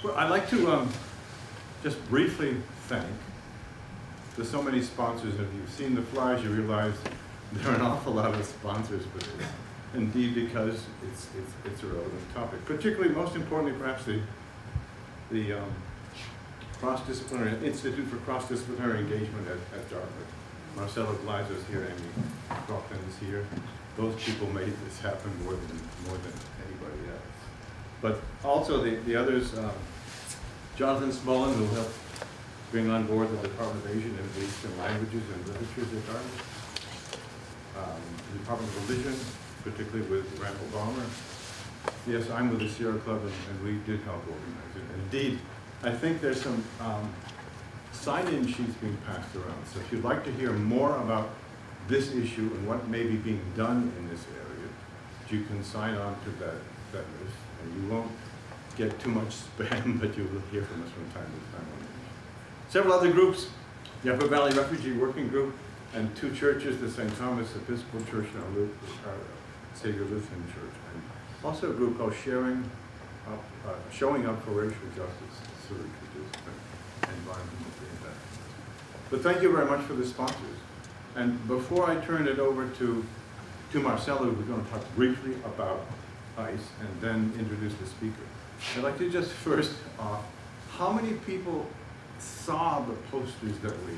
Well, I'd like to just briefly thank the so many sponsors. If you've seen the flyers, you realize there are an awful lot of sponsors for this. Indeed, because it's a relevant topic. Particularly, most importantly, perhaps the Cross-Disciplinary Institute for Cross-Disciplinary Engagement at Dartmouth. Marcelo Gleiser is here, Amy Kaufman is here. Those people made this happen more than anybody else. But also the others, Jonathan Smullen, who helped bring on board the Department of Asian and Eastern Languages and Literatures at Dartmouth. The Department of Religion, particularly with Randall Balmer. Yes, I'm with the Sierra Club, and we did help organize it. And indeed, I think there's some sign-in sheets being passed around. So if you'd like to hear more about this issue and what may be being done in this area, you can sign on to that list. And you won't get too much spam, but you will hear from us from time to time. Several other groups, the Upper Valley Refugee Working Group, and two churches, the St. Thomas Episcopal Church and our Savior Lutheran Church. And also a group called Showing Up for Racial Justice, which is environmental impact. But thank you very much for the sponsors. And before I turn it over to Marcelo, we're going to talk briefly about ICE and then introduce the speaker. I'd like to just first, how many people saw the posters that we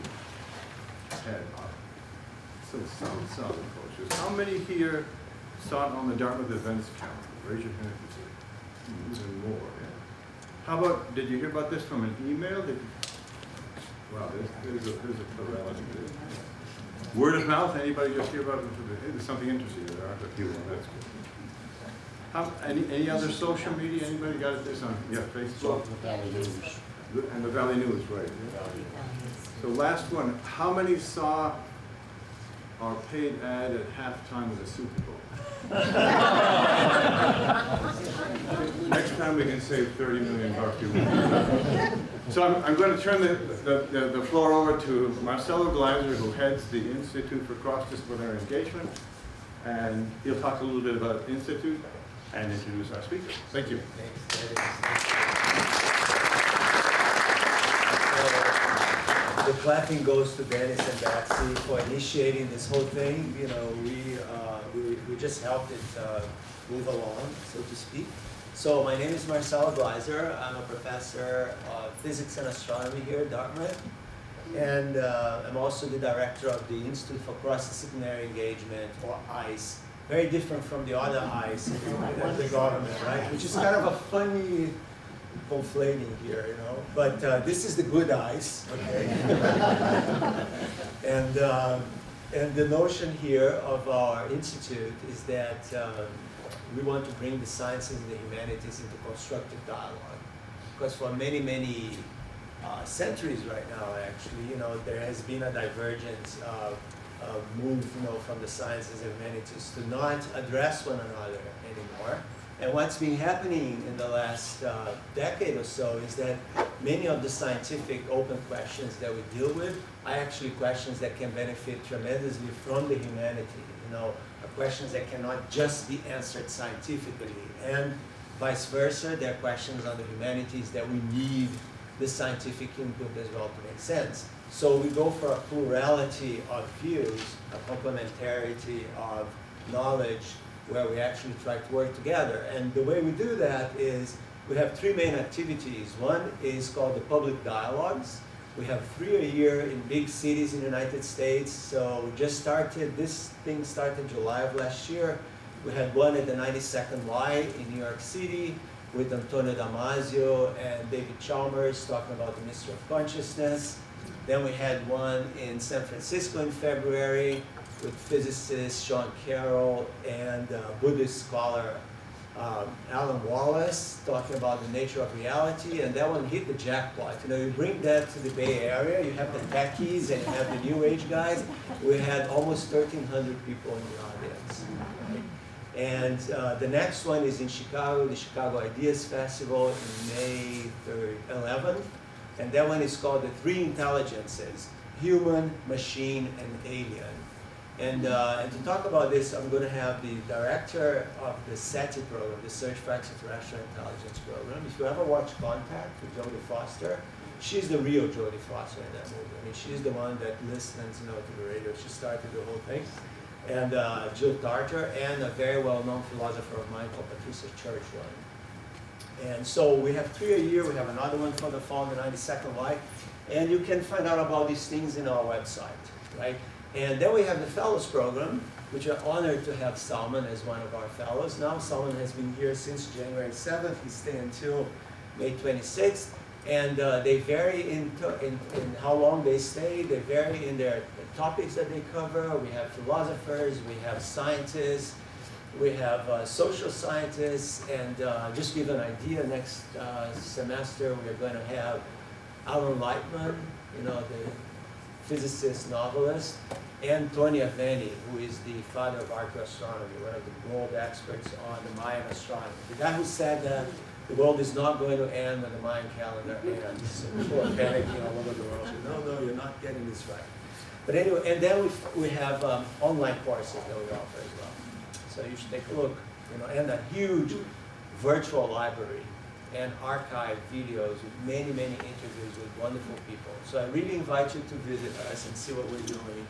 had up? So some saw the posters. How many here saw it on the Dartmouth events calendar? Raise your hand if you see it. Even more, yeah. How about, did you hear about this from an email? Wow, there's a plurality. Word of mouth, anybody just hear about it? Hey, there's something interesting there, aren't there? That's good. Any other social media? Anybody got it this on? Yeah, Facebook. The Valley News. And the Valley News, right. Yeah. So last one, how many saw our paid ad at halftime of the Super Bowl? Next time we can save $30 million. So I'm going to turn the floor over to Marcelo Gleiser, who heads the Institute for Cross-Disciplinary Engagement. And he'll talk a little bit about the Institute and introduce our speaker. Thank you. The clapping goes to Dennis and Betsy for initiating this whole thing. You know, we just helped it move along, so to speak. So my name is Marcelo Gleiser. I'm a professor of physics and astronomy here at Dartmouth. And I'm also the director of the Institute for Cross-Disciplinary Engagement, or ICE. Very different from the other ICE in the government, right? Which is kind of a funny conflating here, you know. But this is the good ICE, okay? And the notion here of our institute is that we want to bring the sciences and the humanities into constructive dialogue. Because for many, many centuries right now, actually, you know, there has been a divergence of move, you know, from the sciences and humanities to not address one another anymore. And what's been happening in the last decade or so is that many of the scientific open questions that we deal with are actually questions that can benefit tremendously from the humanity, you know, questions that cannot just be answered scientifically. And vice versa, there are questions on the humanities that we need the scientific input as well to make sense. So we go for a plurality of views, a complementarity of knowledge, where we actually try to work together. And the way we do that is we have three main activities. One is called the public dialogues. We have 3 a year in big cities in the United States. So we just started, this thing started July of last year. We had one at the 92nd Y in New York City with Antonio Damasio and David Chalmers talking about the mystery of consciousness. Then we had one in San Francisco in February with physicist Sean Carroll and Buddhist scholar Alan Wallace talking about the nature of reality, and that one hit the jackpot. You know, you bring that to the Bay Area, you have the techies and you have the New Age guys. We had almost 1,300 people in the audience. Right? And the next one is in Chicago, the Chicago Ideas Festival in May 11th, and that one is called the Three Intelligences: Human, Machine, and Alien. And to talk about this, I'm going to have the director of the SETI program, the Search for Extraterrestrial Intelligence program. If you ever watch Contact with Jodie Foster, she's the real Jodie Foster in that movie. I mean, she's the one that listens, to the radio. She started the whole thing. And Jill Tarter, and a very well-known philosopher of mine called Patricia Churchland. And so we have 3 a year. We have another one for the fall, the 92nd Life. And you can find out about these things in our website, right? And then we have the Fellows Program, which we're honored to have Salman as one of our fellows. Now Salman has been here since January 7th. He's staying until May 26th. And they vary in how long they stay. They vary in their topics that they cover. We have philosophers, we have scientists, we have social scientists, and just to give an idea, next semester we're going to have Alan Lightman, the physicist, novelist, and Tony Aveni, who is the father of archaeoastronomy, one of the world experts on the Mayan astronomy. The guy who said that the world is not going to end when the Mayan calendar ends. So people are panicking all over the world. No, you're not getting this right. But anyway, and then we have online courses that we offer as well. So you should take a look, and a huge virtual library and archive videos with many, many interviews with wonderful people. So I really invite you to visit us and see what we're doing.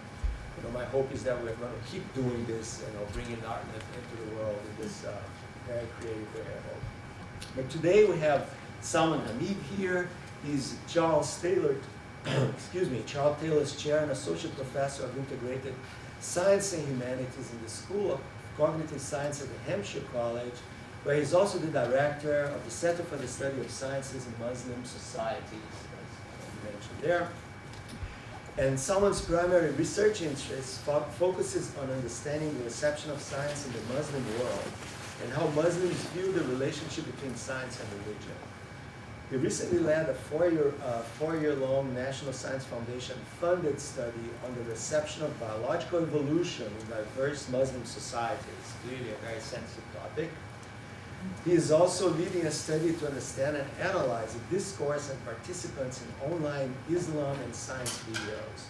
My hope is that we're going to keep doing this, bringing darkness into the world in this very creative way, I hope. But today we have Salman Hamid here. He's Charles Taylor, Charles Taylor's Chair and Associate Professor of Integrated Science and Humanities in the School of Cognitive Science at the Hampshire College, where he's also the director of the Center for the Study of Sciences in Muslim Societies, as you mentioned there. And Salman's primary research interest focuses on understanding the reception of science in the Muslim world and how Muslims view the relationship between science and religion. He recently led a four-year-long National Science Foundation funded study on the reception of biological evolution in diverse Muslim societies, clearly a very sensitive topic. He is also leading a study to understand and analyze the discourse and participants in online Islam and science videos.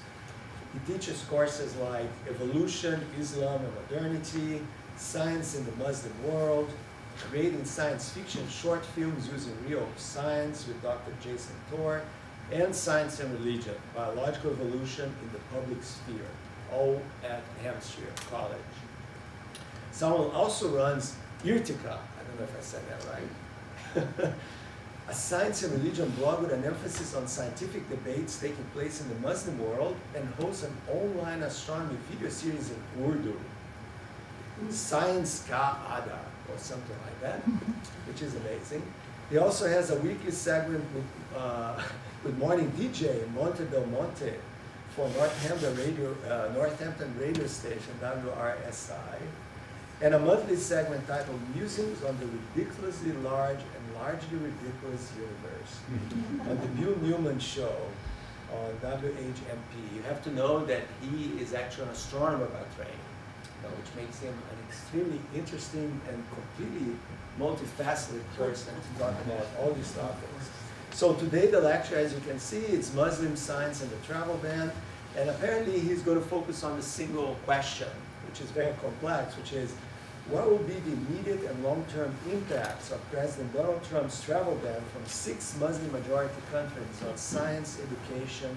He teaches courses like Evolution, Islam and Modernity, Science in the Muslim World, creating science fiction short films using real science with Dr. Jason Torr, and Science and Religion, Biological Evolution in the Public Sphere, all at Hampshire College. Salman also runs Irtica, I don't know if I said that right, a science and religion blog with an emphasis on scientific debates taking place in the Muslim world, and hosts an online astronomy video series in Urdu, Science Ka Ada, or something like that, which is amazing. He also has a weekly segment with morning DJ Monte Del Monte for Northampton radio station, WRSI, and a monthly segment titled Musings on the Ridiculously Large and Largely Ridiculous Universe on the Bill Newman Show on WHMP. You have to know that he is actually an astronomer by training, which makes him an extremely interesting and completely multifaceted person to talk about all these topics. So today the lecture, as you can see, it's Muslim Science and the Travel Ban, and apparently he's going to focus on the single question, which is very complex, which is, what will be the immediate and long-term impacts of President Donald Trump's travel ban from 6 Muslim-majority countries on science, education,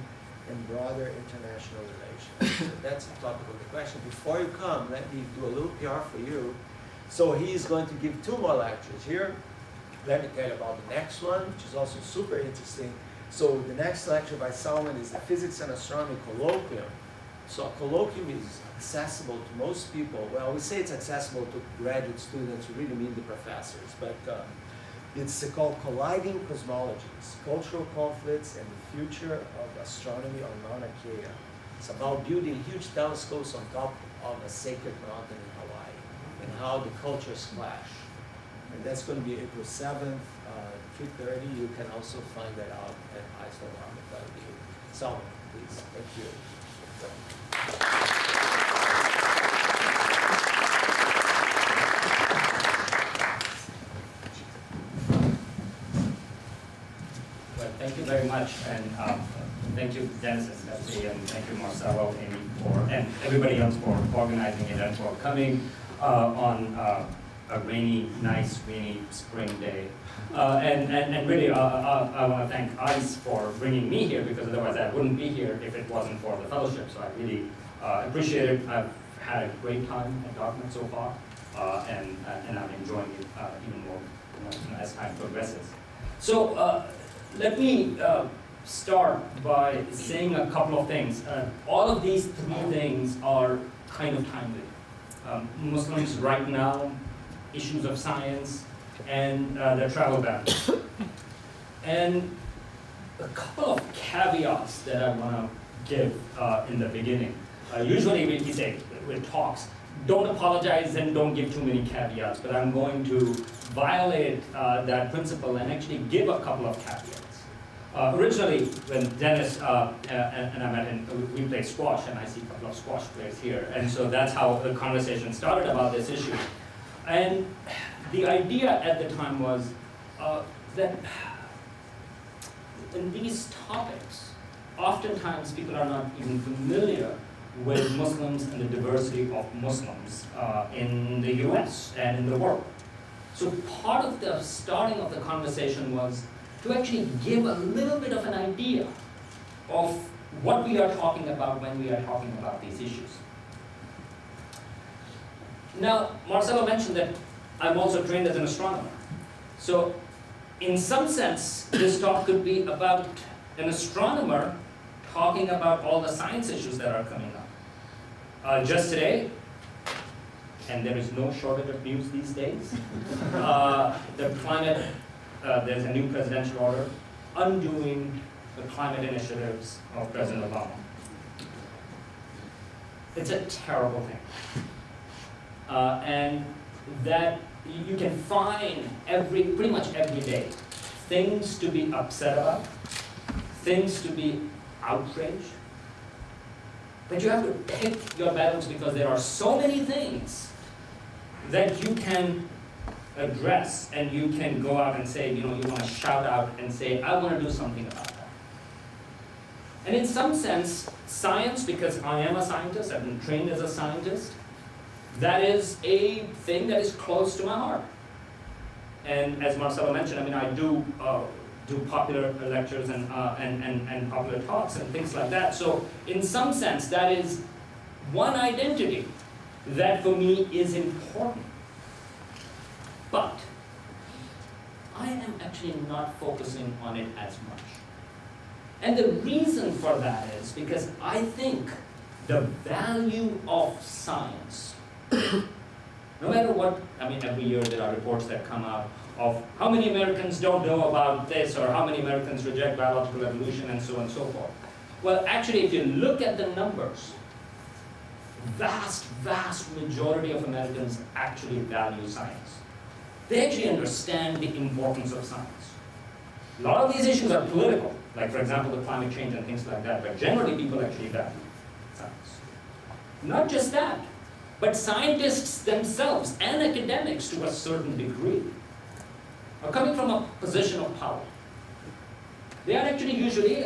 and broader international relations? So that's the topic of the question. Before you come, let me do a little PR for you. So he's going to give 2 more lectures here. Let me tell you about the next one, which is also super interesting. So the next lecture by Salman is the Physics and Astronomy Colloquium. So a colloquium is accessible to most people. Well, we say it's accessible to graduate students who really mean the professors, but it's called Colliding Cosmologies, Cultural Conflicts and the Future of Astronomy on Mauna Kea. It's about building huge telescopes on top of a sacred mountain in Hawaii and how the cultures clash. And that's going to be April 7th, 3:30. You can also find that out at Astronomy. Salman, please. Thank you. Well, thank you very much. And thank you, Dennis especially, and thank you, Marcelo, Amy, and everybody else for organizing it and for coming on a nice rainy spring day. And really, I want to thank ICE for bringing me here, because otherwise I wouldn't be here if it wasn't for the fellowship. So I really appreciate it. I've had a great time at Dartmouth so far, and I'm enjoying it even more as time progresses. So let me start by saying a couple of things. All of these three things are kind of timely. Muslims right now, issues of science, and their travel ban. And a couple of caveats that I want to give in the beginning. Usually we say with talks, don't apologize and don't give too many caveats, but I'm going to violate that principle and actually give a couple of caveats. Originally, when Dennis and I met, and we played squash, and I see a couple of squash players here, and so that's how the conversation started about this issue. And the idea at the time was that in these topics, oftentimes people are not even familiar with Muslims and the diversity of Muslims in the US and in the world. So part of the starting of the conversation was to actually give a little bit of an idea of what we are talking about when we are talking about these issues. Now, Marcelo mentioned that I'm also trained as an astronomer. So, in some sense, this talk could be about an astronomer talking about all the science issues that are coming up. Just today, and there is no shortage of news these days, the climate, there's a new presidential order undoing the climate initiatives of President Obama. It's a terrible thing. And that you can find pretty much every day things to be upset about, things to be outraged. But you have to pick your battles, because there are so many things that you can address, and you can go out and say, you want to shout out and say, I want to do something about that. And in some sense, science, because I am a scientist, I've been trained as a scientist, that is a thing that is close to my heart. And as Marcelo mentioned, I do popular lectures and popular talks and things like that. So in some sense, that is one identity that for me is important. But I am actually not focusing on it as much. And the reason for that is because I think the value of science, no matter what, every year there are reports that come out of how many Americans don't know about this, or how many Americans reject biological evolution, and so on and so forth. Well, actually, if you look at the numbers, vast majority of Americans actually value science. They actually understand the importance of science. A lot of these issues are political, like, for example, the climate change and things like that, but generally people actually value science. Not just that, but scientists themselves and academics to a certain degree are coming from a position of power. They are actually usually,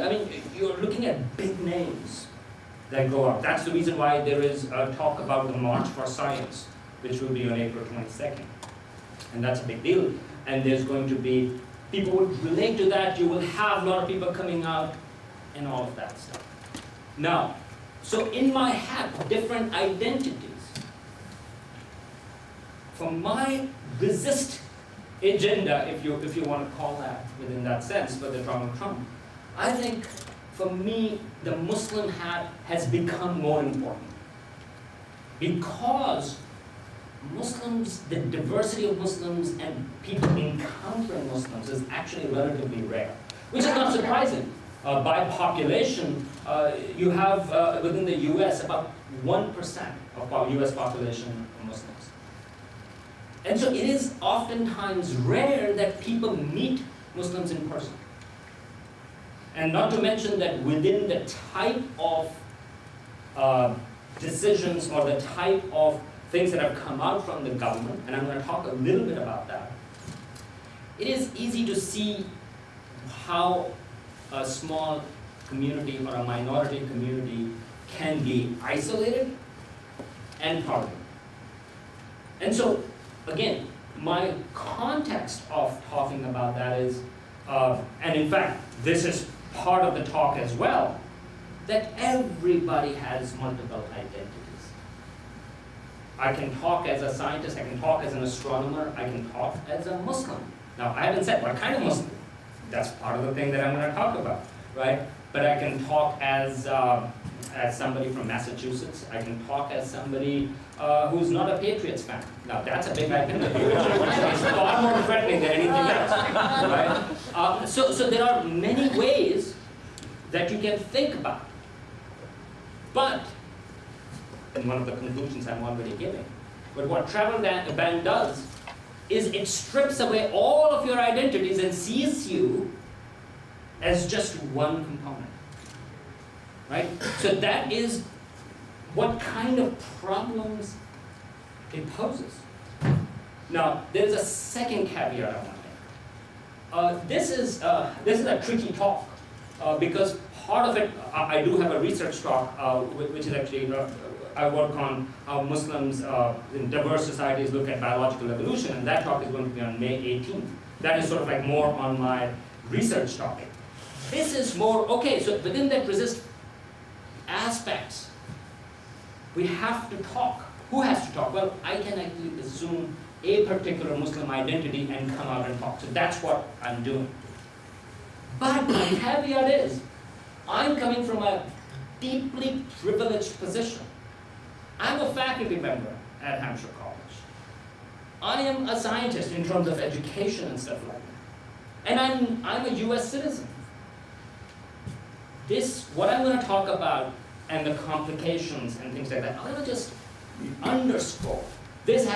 you're looking at big names that go up. That's the reason why there is a talk about the March for Science, which will be on April 22nd. And that's a big deal. And there's going to be, people would relate to that, you will have a lot of people coming out and all of that stuff. Now, so in my hat, different identities. For my resist agenda, if you want to call that within that sense, for the Donald Trump, I think for me, the Muslim hat has become more important. Because Muslims, the diversity of Muslims and people encountering Muslims is actually relatively rare, which is not surprising. By population, you have within the US about 1% of US population are Muslims. And so it is oftentimes rare that people meet Muslims in person. And not to mention that within the type of decisions or the type of things that have come out from the government, and I'm going to talk a little bit about that, it is easy to see how a small community or a minority community can be isolated and targeted. And so, again, my context of talking about that is, and in fact, this is part of the talk as well, that everybody has multiple identities. I can talk as a scientist, I can talk as an astronomer, I can talk as a Muslim. Now, I haven't said what kind of Muslim. That's part of the thing that I'm going to talk about, right? But I can talk as somebody from Massachusetts. I can talk as somebody who's not a Patriots fan. Now, that's a big identity. It's far more threatening than anything else, right? So there are many ways that you can think about. But, and one of the conclusions I'm already giving, but what travel ban does is it strips away all of your identities and sees you as just one component, right? So that is what kind of problems it poses. Now, there's a second caveat I want to make. This is a tricky talk because part of it, I do have a research talk, which is actually, I work on how Muslims in diverse societies look at biological evolution, and that talk is going to be on May 18th. That is sort of like more on my research topic. This is more, okay, so within that resist aspects, we have to talk. Who has to talk? Well, I can actually assume a particular Muslim identity and come out and talk. So that's what I'm doing. But my caveat is, I'm coming from a deeply privileged position. I'm a faculty member at Hampshire College. I am a scientist in terms of education and stuff like that. And I'm a US citizen. What I'm going to talk about and the complications and things like that, I'm going to just underscore. This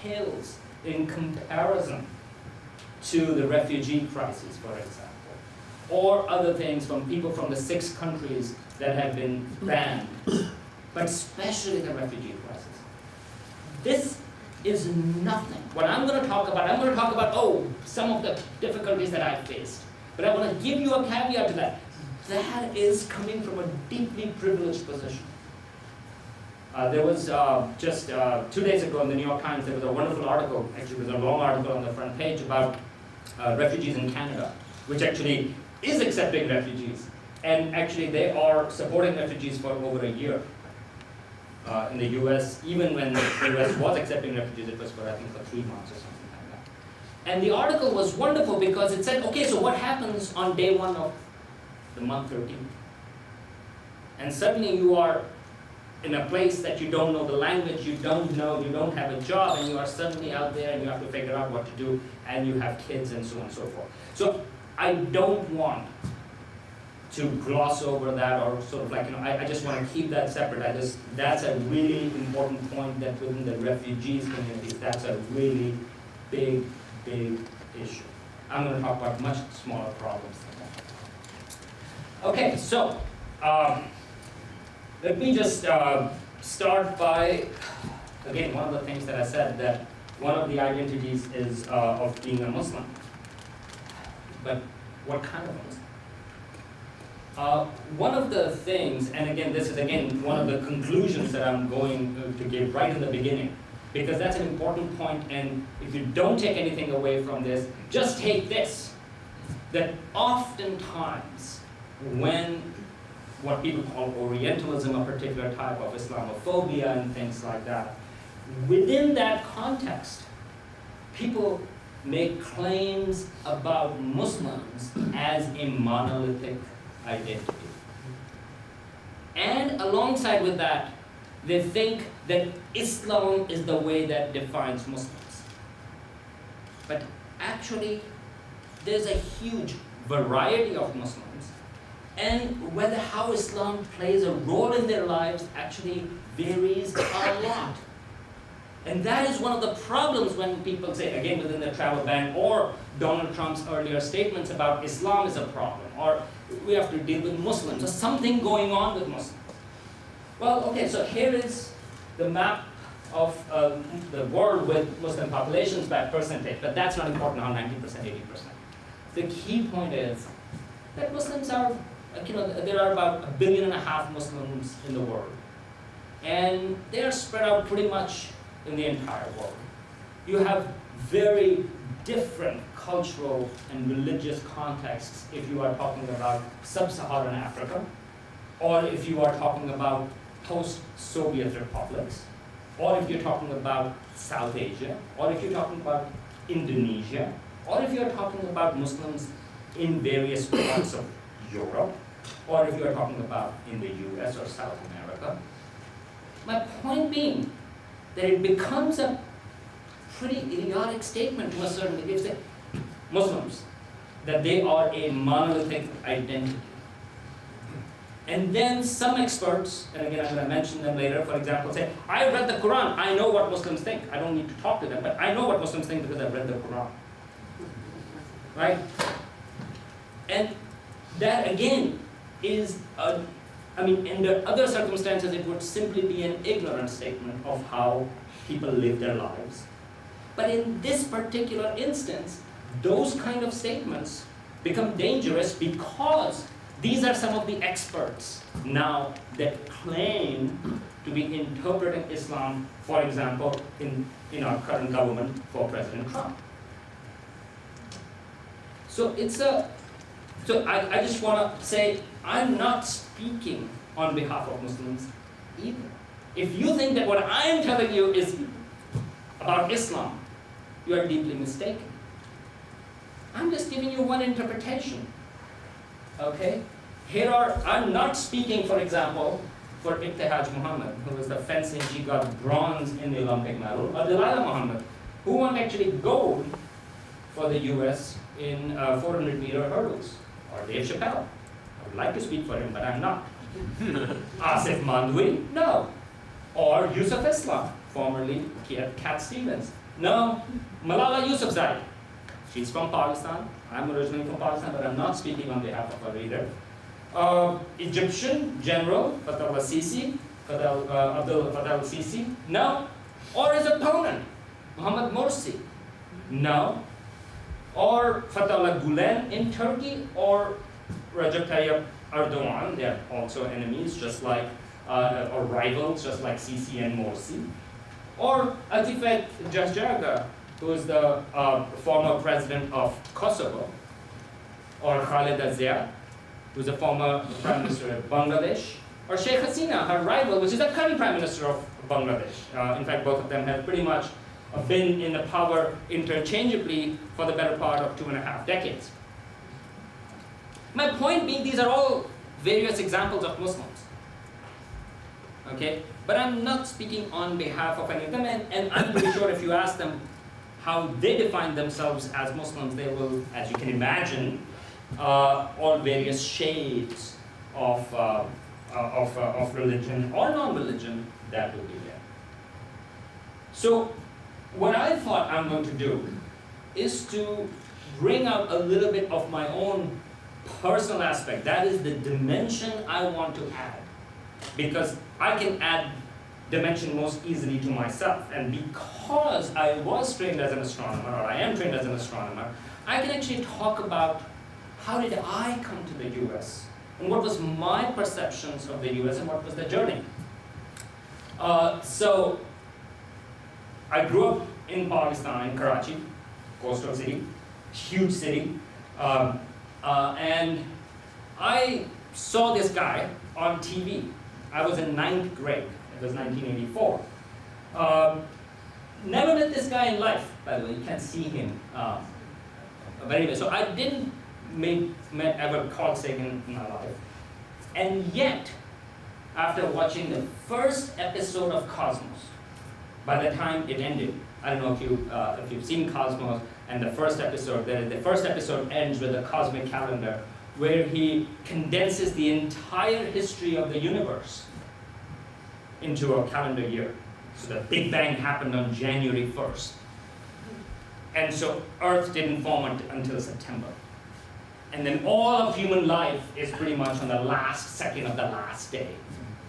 pales in comparison to the refugee crisis, for example, or other things from people from the 6 countries that have been banned, but especially the refugee crisis. This is nothing. What I'm going to talk about, some of the difficulties that I faced. But I want to give you a caveat to that. That is coming from a deeply privileged position. There was just 2 days ago in the New York Times, there was a wonderful article, actually it was a long article on the front page about refugees in Canada, which actually is accepting refugees. And actually they are supporting refugees for over a year. In the US, even when the US was accepting refugees, it was for, I think, for 3 months or something like that. And the article was wonderful because it said, okay, so what happens on day 1 of the month 13? And suddenly you are in a place that you don't know the language, you don't have a job, and you are suddenly out there and you have to figure out what to do, and you have kids and so on and so forth. So I don't want to gloss over that or sort of like, I just want to keep that separate. That's a really important point that within the refugees communities, that's a really big issue. I'm going to talk about much smaller problems than that. Okay, so let me just start by, again, one of the things that I said, that one of the identities is of being a Muslim. But what kind of a Muslim? One of the things, and again, this is one of the conclusions that I'm going to give right in the beginning, because that's an important point, and if you don't take anything away from this, just take this, that oftentimes when what people call Orientalism, a particular type of Islamophobia and things like that, within that context, people make claims about Muslims as a monolithic identity. And alongside with that, they think that Islam is the way that defines Muslims. But actually, there's a huge variety of Muslims, and how Islam plays a role in their lives actually varies a lot. And that is one of the problems when people say, again, within the travel ban, or Donald Trump's earlier statements about Islam is a problem, or we have to deal with Muslims, or something going on with Muslims. Well, okay, so here is the map of the world with Muslim populations by percentage, but that's not important now, 90%, 80%. The key point is, that Muslims are, there are about 1.5 billion Muslims in the world. And they are spread out pretty much in the entire world. You have very different cultural and religious contexts if you are talking about sub-Saharan Africa, or if you are talking about post-Soviet republics, or if you're talking about South Asia, or if you're talking about Indonesia, or if you're talking about Muslims in various parts of Europe, or if you're talking about in the US or South America. My point being that it becomes a pretty idiotic statement to a certain degree, say Muslims, that they are a monolithic identity. And then some experts, and again I'm going to mention them later, for example, say, I read the Quran, I know what Muslims think. I don't need to talk to them, but I know what Muslims think because I've read the Quran. Right? And that again is, in other circumstances it would simply be an ignorant statement of how people live their lives. But in this particular instance, those kind of statements become dangerous because these are some of the experts now that claim to be interpreting Islam, for example, in our current government for President Trump. So I just want to say, I'm not speaking on behalf of Muslims either. If you think that what I am telling you is about Islam, you are deeply mistaken. I'm just giving you one interpretation. Okay? I'm not speaking, for example, for Ibtihaj Muhammad, who was the fencing, he got bronze in the Olympic medal, or Delilah Muhammad, who won actually gold for the US in 400-meter hurdles, or Dave Chappelle. I would like to speak for him, but I'm not. Asif Mandwi, no. Or Yusuf Islam, formerly Cat Stevens. No. Malala Yousafzai, she's from Pakistan. I'm originally from Pakistan, but I'm not speaking on behalf of her either. Egyptian General Fattah al-Sisi, Abdul Fattah al-Sisi, no. Or his opponent, Mohammad Morsi, no. Or Fethullah Gulen in Turkey, or Recep Tayyip Erdogan, they are also enemies, just like, or rivals, just like Sisi and Morsi. Or Atifet Jahjarga, who is the former president of Kosovo, or Khaleda Zia, who is the former prime minister of Bangladesh, or Sheikh Hasina, her rival, which is the current prime minister of Bangladesh. In fact, both of them have pretty much been in the power interchangeably for the better part of 2.5 decades. My point being, these are all various examples of Muslims. Okay? But I'm not speaking on behalf of any of them, and I'm pretty sure if you ask them how they define themselves as Muslims, they will, as you can imagine, all various shades of religion or non-religion that will be there. So what I thought I'm going to do is to bring out a little bit of my own personal aspect. That is the dimension I want to add. Because I can add dimension most easily to myself. And because I was trained as an astronomer, or I am trained as an astronomer, I can actually talk about how did I come to the US, and what was my perceptions of the US, and what was the journey. So I grew up in Pakistan, in Karachi, coastal city, huge city, and I saw this guy on TV. I was in 9th grade. It was 1984. Never met this guy in life, by the way. You can't see him. But anyway, so I didn't met ever Carl Sagan in my life. And yet, after watching the first episode of Cosmos, by the time it ended, I don't know if you've seen Cosmos, and the first episode ends with a cosmic calendar, where he condenses the entire history of the universe into a calendar year. So the Big Bang happened on January 1st. And so Earth didn't form until September. And then all of human life is pretty much on the last second of the last day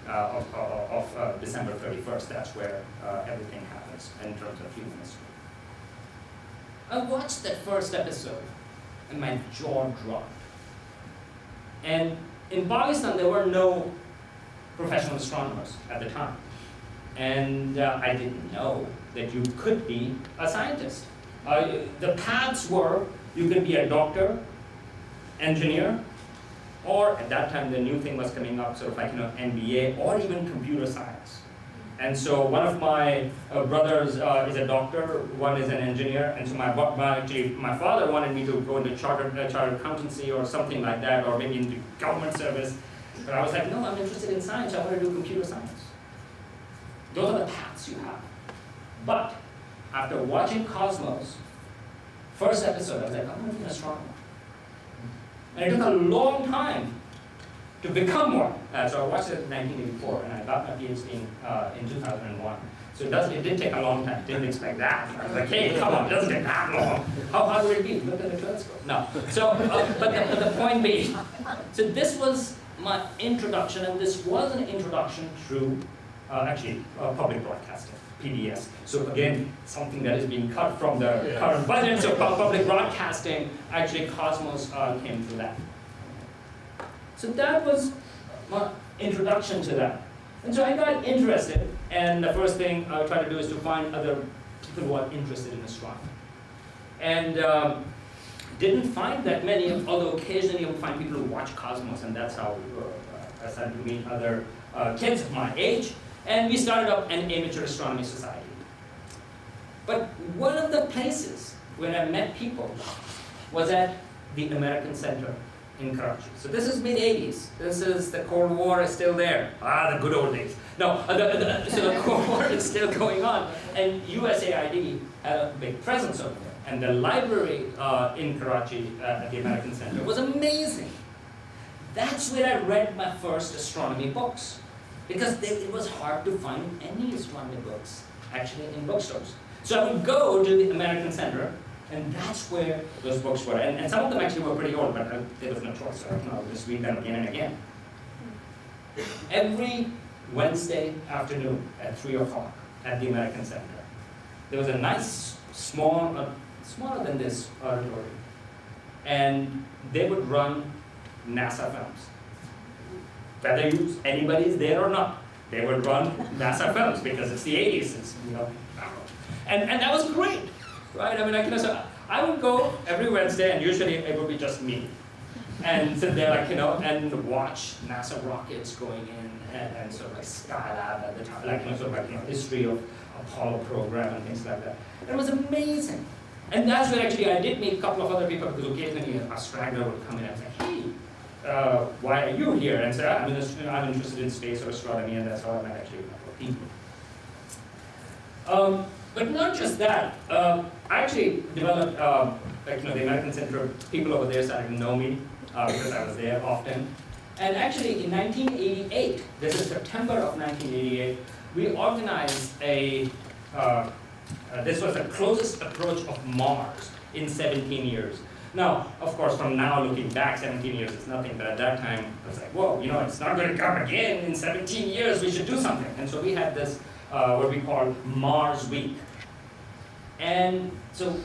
of December 31st. That's where everything happens in terms of human history. I watched that first episode and my jaw dropped. And in Pakistan, there were no professional astronomers at the time. And I didn't know that you could be a scientist. The paths were, you could be a doctor, engineer, or at that time the new thing was coming up, sort of like, MBA, or even computer science. And so one of my brothers is a doctor, one is an engineer, and so my father wanted me to go into chartered accountancy or something like that, or maybe into government service. But I was like, no, I'm interested in science, I want to do computer science. Those are the paths you have. But after watching Cosmos, first episode, I was like, I'm going to be an astronomer. And it took a long time to become one. So I watched it in 1984, and I got my PhD in 2001. So it did take a long time. Didn't expect that. I was like, hey, come on, it doesn't take that long. How hard would it be? Look at the telescope. No. So, but the point being, so this was my introduction, and this was an introduction through public broadcasting, PBS. So again, something that is being cut from the current budget. So public broadcasting, actually Cosmos came through that. So that was my introduction to that. And so I got interested, and the first thing I try to do is to find other people who are interested in astronomy. And didn't find that many, although occasionally I would find people who watch Cosmos, and that's how I started to meet other kids of my age. And we started up an amateur astronomy society. But one of the places where I met people was at the American Center in Karachi. So this is mid-80s. This is, the Cold War is still there. The good old days. No, so the Cold War is still going on. And USAID had a big presence over there. And the library in Karachi at the American Center was amazing. That's where I read my first astronomy books. Because it was hard to find any astronomy books actually in bookstores. So I would go to the American Center, and that's where those books were. And some of them actually were pretty old, but there was no choice, so I would just read them again and again. Every Wednesday afternoon at 3 o'clock at the American Center, there was a nice, smaller than this auditorium, and they would run NASA films. Whether anybody's there or not, they would run NASA films because it's the 80s. It's, and that was great, right? I mean, so I would go every Wednesday, and usually it would be just me, and sit there, and watch NASA rockets going in, and sort of like Skylab at the time, history of Apollo program and things like that. It was amazing, and that's where actually I did meet a couple of other people, because occasionally a straggler would come in and say, hey. Why are you here? And say, I'm interested in space or astronomy, and that's how I met actually a couple of people. But not just that. I actually developed, the American Center, people over there started to know me because I was there often. And actually in 1988, this is September of 1988, we organized this was the closest approach of Mars in 17 years. Now, of course, from now looking back, 17 years is nothing, but at that time, I was like, whoa, it's not going to come again in 17 years, we should do something. And so we had this, what we call Mars Week. And so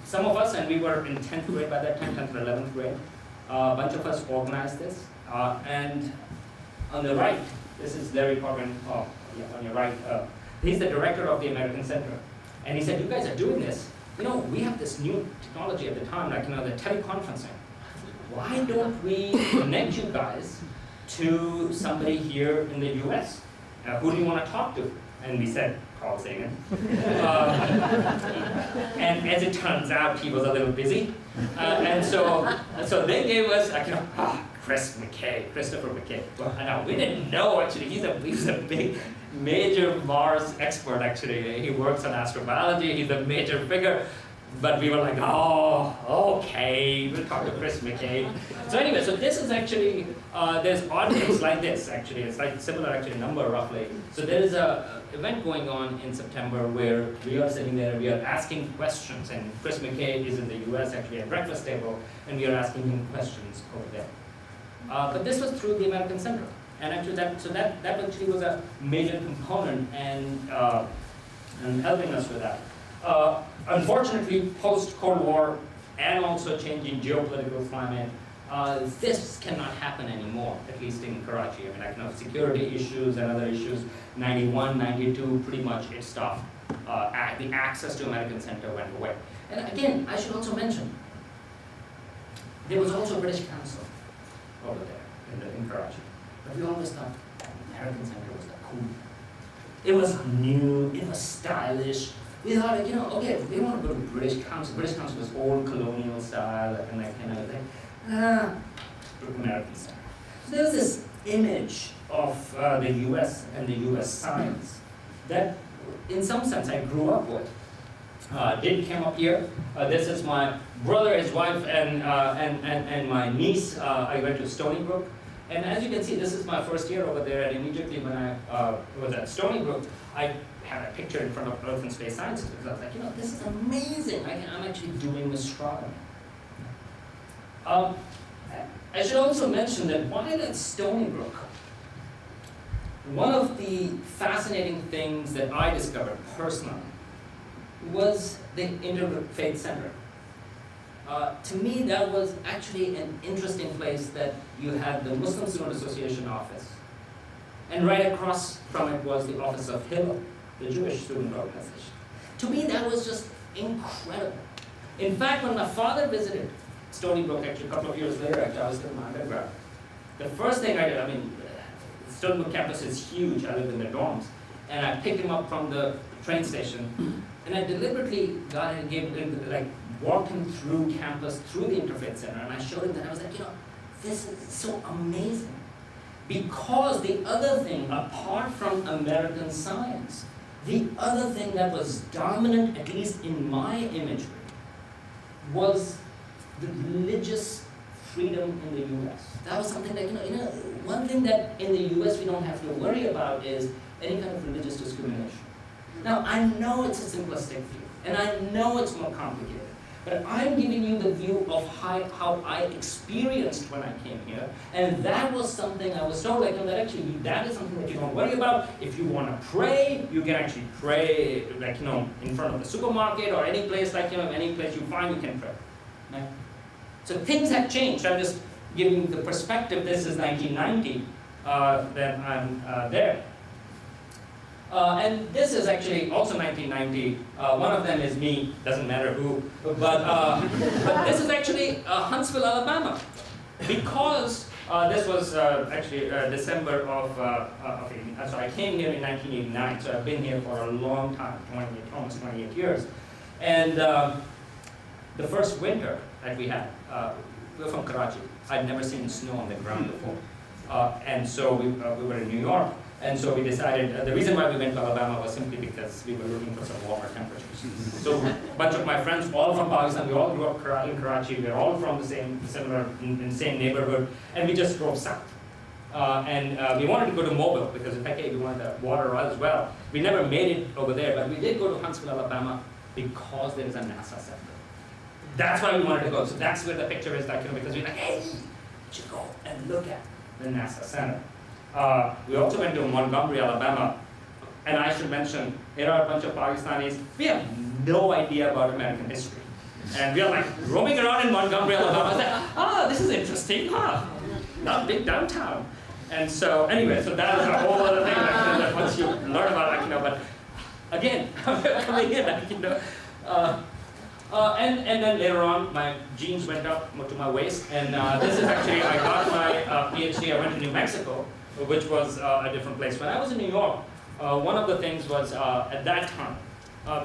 some of us, and we were in 10th grade by that time, 10th or 11th grade, a bunch of us organized this. And on the right, this is Larry Corbin, on your right, he's the director of the American Center. And he said, you guys are doing this. We have this new technology at the time, the teleconferencing. Why don't we connect you guys to somebody here in the US? Who do you want to talk to? And we said, Carl Sagan. And as it turns out, he was a little busy. And so they gave us, Christopher McKay. Well, now, we didn't know, actually, he's a big, major Mars expert, actually. He works on astrobiology, he's a major figure. But we were like, oh, okay, we'll talk to Chris McKay. So anyway, so this is actually, there's audience like this, actually. It's like similar, actually, number, roughly. So there is a event going on in September where we are sitting there, we are asking questions, and Chris McKay is in the US, actually, at breakfast table, and we are asking him questions over there. But this was through the American Center. And actually that actually was a major component and helping us with that. Unfortunately, post-Cold War and also changing geopolitical climate, this cannot happen anymore, at least in Karachi. I mean, like, you know, security issues and other issues, 91, 92, pretty much it stopped. The access to American Center went away. And again, I should also mention, there was also a British Council over there in Karachi. But we always thought American Center was like cool. It was new, it was stylish. We thought, like, you know, okay, we want to go to British Council. British Council was old colonial style, and that kind of thing. American Center. So there was this image of the US and the US science that, in some sense, I grew up with. Did came up here. This is my brother, his wife, and my niece. I went to Stony Brook. And as you can see, this is my first year over there, and immediately when I was at Stony Brook, I had a picture in front of Earth and Space Sciences, because I was like, you know, this is amazing. I'm actually doing astronomy. I should also mention that while at Stony Brook, one of the fascinating things that I discovered personally was the Interfaith Center. To me, that was actually an interesting place that you had the Muslim Student Association office, and right across from it was the office of Hillel, the Jewish student organization. To me, that was just incredible. In fact, when my father visited Stony Brook, actually a couple of years later, after I was still in my undergrad, the first thing I did, I mean, the Stony Brook campus is huge. I lived in the dorms, and I picked him up from the train station, and I deliberately got him, gave him, like, walked him through campus, through the Interfaith Center, and I showed him that. I was like, you know, this is so amazing. Because the other thing, apart from American science, the other thing that was dominant, at least in my imagery, was the religious freedom in the U.S. That was something that, you know, one thing that in the U.S. we don't have to worry about is any kind of religious discrimination. Now, I know it's a simplistic view, and I know it's more complicated, but I'm giving you the view of how I experienced when I came here, and that was something I was told, like, you know, that actually, that is something that you don't worry about. If you want to pray, you can actually pray, like, you know, in front of the supermarket or any place, like, you know, any place you find, you can pray. Right? So things have changed. I'm just giving the perspective. This is 1990, then I'm there. And this is actually also 1990. One of them is me, doesn't matter who, but this is actually Huntsville, Alabama, because this was actually December of, so I came here in 1989, so I've been here for a long time, almost 28 years. And the first winter that we had, we were from Karachi. I'd never seen snow on the ground before. And so we were in New York. And so we decided, the reason why we went to Alabama was simply because we were looking for some warmer temperatures. So a bunch of my friends, all from Pakistan, we all grew up in Karachi, we were all from the same neighborhood, and we just drove south. And we wanted to go to Mobile, because in fact, we wanted the water as well. We never made it over there, but we did go to Huntsville, Alabama, because there is a NASA center. That's why we wanted to go. So that's where the picture is, like, you know, because we're like, hey, you should go and look at the NASA center. We also went to Montgomery, Alabama, and I should mention, here are a bunch of Pakistanis. We have no idea about American history. And we are like roaming around in Montgomery, Alabama, like, this is interesting, not big downtown. And so, anyway, so that is a whole other thing that once you learn about, like, you know, but again, coming in, like, you know, and then later on, my jeans went up to my waist, and this is actually, I got my PhD, I went to New Mexico, which was a different place. When I was in New York, one of the things was, at that time,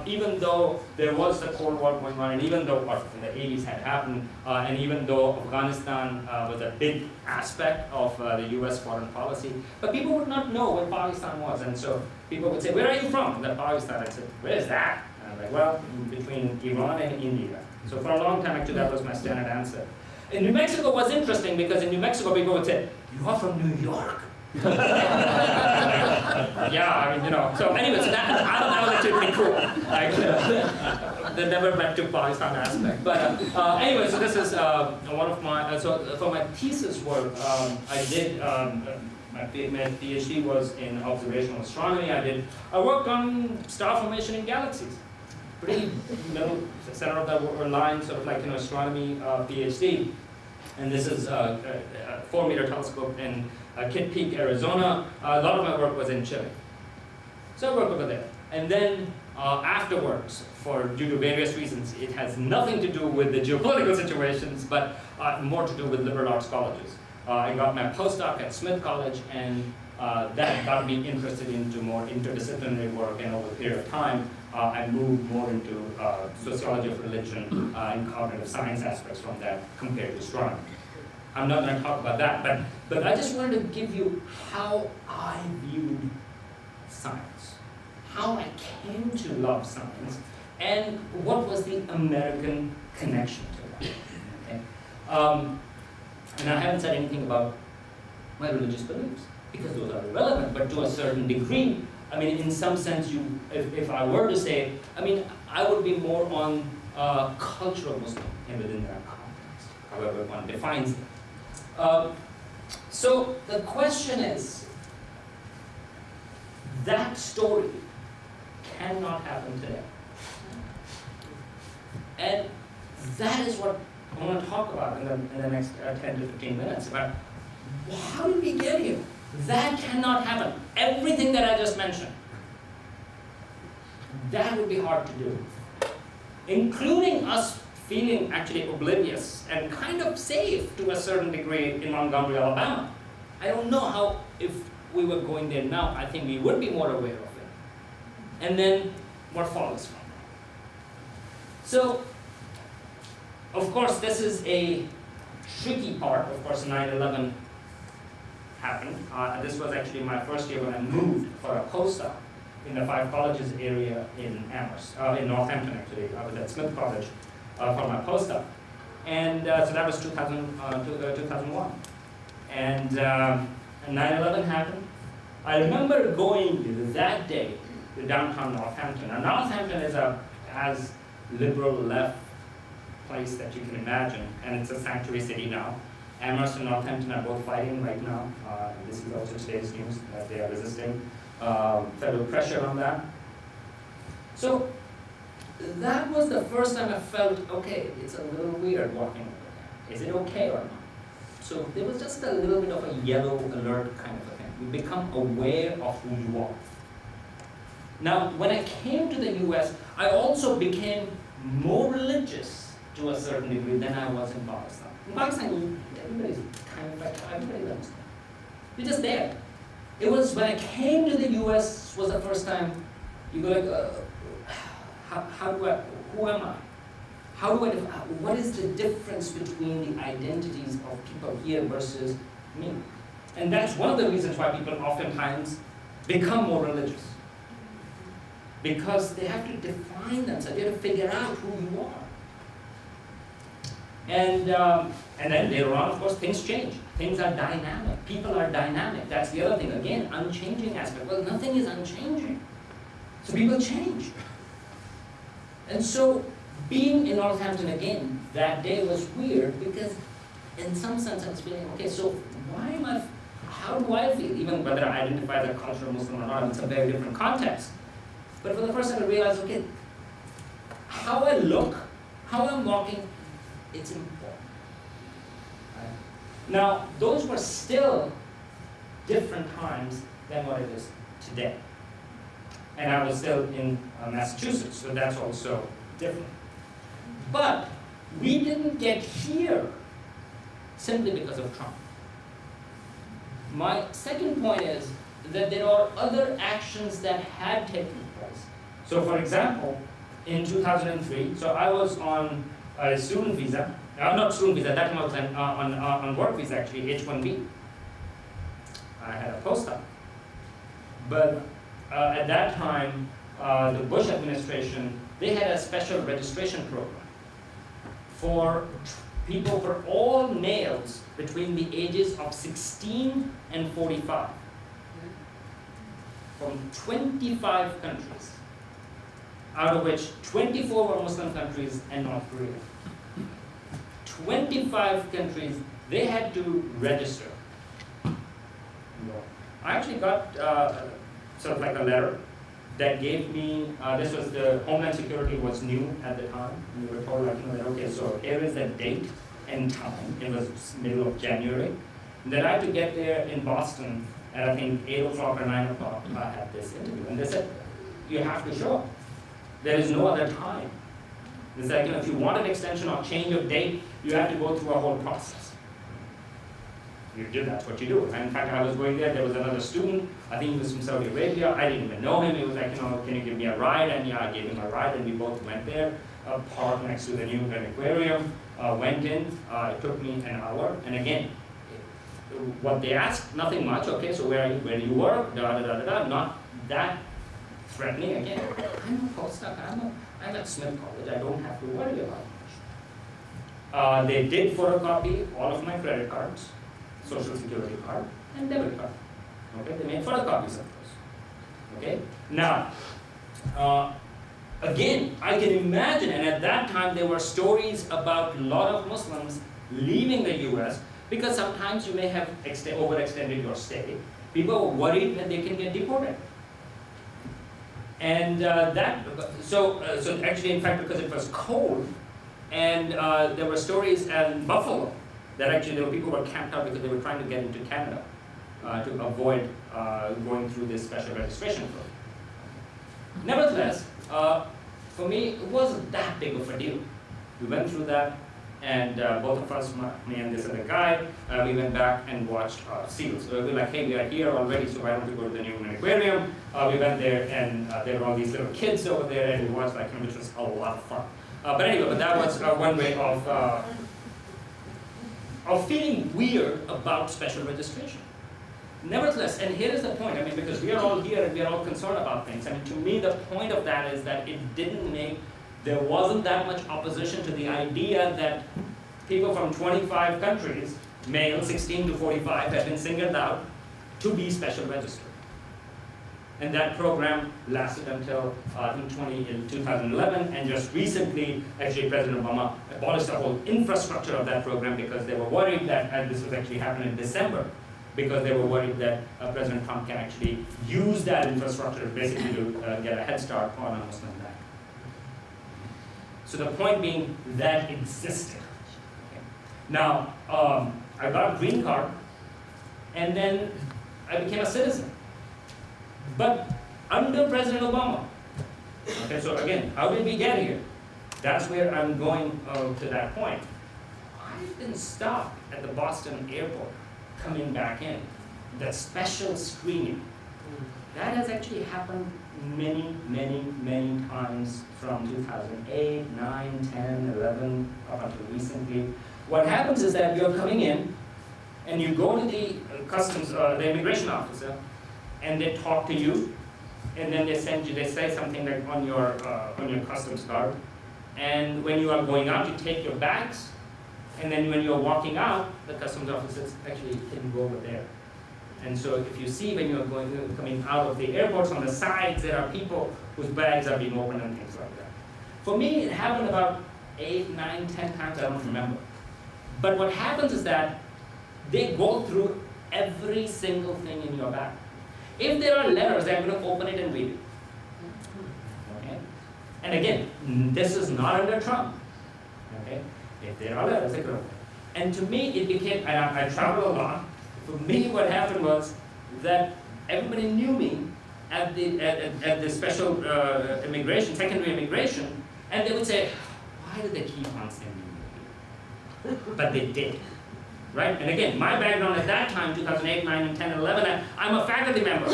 even though there was the Cold War going on, and even though what in the 80s had happened, and even though Afghanistan was a big aspect of the US foreign policy, but people would not know what Pakistan was, and so people would say, where are you from? And Pakistan, I said, where is that? And I'm like, well, between Iran and India. So for a long time, actually, that was my standard answer. In New Mexico was interesting, because in New Mexico, people would say, you are from New York? Yeah, I mean, you know. So anyway, so that was actually pretty cool. Like, they never went to Pakistan aspect. But anyway, so this is one of my. So for my thesis work, I did my PhD was in observational astronomy. I worked on star formation in galaxies. Pretty middle center of the line, sort of like, you know, astronomy PhD. And this is a 4-meter telescope in Kitt Peak, Arizona. A lot of my work was in Chile. So I worked over there. And then afterwards, due to various reasons, it has nothing to do with the geopolitical situations, but more to do with liberal arts colleges. I got my postdoc at Smith College, and that got me interested into more interdisciplinary work, and over a period of time, I moved more into sociology of religion and cognitive science aspects from that compared to astronomy. I'm not going to talk about that, but I just wanted to give you how I viewed science, how I came to love science, and what was the American connection to that. Okay? And I haven't said anything about my religious beliefs, because those are irrelevant, but to a certain degree, I mean, in some sense, if I were to say, I mean, I would be more on cultural Muslim within that context, however one defines it. So the question is, that story cannot happen today. And that is what I want to talk about in the next 10 to 15 minutes, about how did we get here? That cannot happen. Everything that I just mentioned, that would be hard to do. Including us feeling actually oblivious and kind of safe to a certain degree in Montgomery, Alabama. I don't know how, if we were going there now, I think we would be more aware of it. And then what follows from that. So, of course, this is a tricky part. Of course, 9/11 happened. This was actually my first year when I moved for a postdoc in the 5 colleges area in Amherst, in Northampton actually. I was at Smith College for my postdoc. And so that was 2001. And 9/11 happened. I remember going that day to downtown Northampton. And Northampton is as liberal left place that you can imagine, and it's a sanctuary city now. Amherst and Northampton are both fighting right now. This is also today's news that they are resisting federal pressure on that. So that was the first time I felt, okay, it's a little weird walking over there. Is it okay or not? So there was just a little bit of a yellow alert kind of a thing. You become aware of who you are. Now, when I came to the US, I also became more religious to a certain degree than I was in Pakistan. In Pakistan, everybody's kind of like, everybody loves them. You're just there. It was when I came to the US was the first time you go like, who am I? What is the difference between the identities of people here versus me? And that's one of the reasons why people oftentimes become more religious. Because they have to define themselves, they have to figure out who you are. And then later on, of course, things change. Things are dynamic. People are dynamic. That's the other thing. Again, unchanging aspect. Well, nothing is unchanging. So people change. And so being in Northampton again that day was weird because in some sense I was feeling, okay, so how do I feel? Even whether I identify as a cultural Muslim or not, it's a very different context. But for the first time I realized, okay, how I look, how I'm walking, it's important. Right? Now, those were still different times than what it is today. And I was still in Massachusetts, so that's also different. But we didn't get here simply because of Trump. My second point is that there are other actions that had taken place. So for example, in 2003, so I was on a student visa, not student visa, that time I was on work visa actually, H-1B. I had a postdoc. But at that time, the Bush administration, they had a special registration program for people, for all males between the ages of 16 and 45 from 25 countries, out of which 24 were Muslim countries and North Korea. 25 countries, they had to register. I actually got sort of like a letter that gave me, this was the Homeland Security was new at the time, and we were told like, okay, so here is the date in time. It was middle of January. And then I had to get there in Boston at I think 8 o'clock or 9 o'clock. I had this interview. And they said, you have to show up. There is no other time. It's like, if you want an extension or change of date, you have to go through a whole process. You do, that's what you do. And in fact, I was going there was another student, I think he was from Saudi Arabia, I didn't even know him. He was like, can you give me a ride? And yeah, I gave him a ride, and we both went there, parked next to the new aquarium, went in, it took me an hour, and again, what they asked, nothing much, okay, so where do you work, not that threatening. Again, I'm a postdoc, I'm at Smith College, I don't have to worry about much. They did photocopy all of my credit cards, social security card, and debit card. Okay, they made photocopies of those. Okay, now, again, I can imagine, and at that time there were stories about a lot of Muslims leaving the US because sometimes you may have overextended your stay. People were worried that they can get deported. And so actually, in fact, because it was cold, and there were stories in Buffalo that actually there were people who were camped out because they were trying to get into Canada to avoid going through this special registration program. Nevertheless, for me, it wasn't that big of a deal. We went through that, and both of us, me and this other guy, we went back and watched seals. So we were like, hey, we are here already, so why don't we go to the new aquarium? We went there, and there were all these little kids over there, and we watched, which was a lot of fun. But anyway, that was one way of feeling weird about special registration. Nevertheless, and here is the point, because we are all here and we are all concerned about things. To me, the point of that is that there wasn't that much opposition to the idea that people from 25 countries, male 16 to 45, have been singled out to be special registered. And that program lasted until 2011, and just recently, actually, President Obama abolished the whole infrastructure of that program because they were worried that, and this was actually happening in December, because they were worried that President Trump can actually use that infrastructure basically to get a head start on a Muslim ban. So the point being, that existed. Okay. Now, I got a green card, and then I became a citizen. But under President Obama. Okay, so again, how did we get here? That's where I'm going to that point. I didn't stop at the Boston airport coming back in. That special screening, that has actually happened many, many, many times from 2008, 9, 10, 11, up until recently. What happens is that you're coming in, and you go to the customs, the immigration officer, and they talk to you, and then they say something like on your customs card, and when you are going out, you take your bags, and then when you're walking out, the customs officer actually can go over there. And so if you see when you're coming out of the airports, on the sides, there are people whose bags are being opened and things like that. For me, it happened about 8, 9, 10 times, I don't remember. But what happens is that they go through every single thing in your bag. If there are letters, they're going to open it and read it. Okay? And again, this is not under Trump. Okay? If there are letters, they're going to open it. And to me, it became, and I travel a lot. For me, what happened was that everybody knew me at the special immigration, secondary immigration, and they would say, why do they keep on sending me here? But they did. Right? And again, my background at that time, 2008, 9, and 10, and 11, I'm a faculty member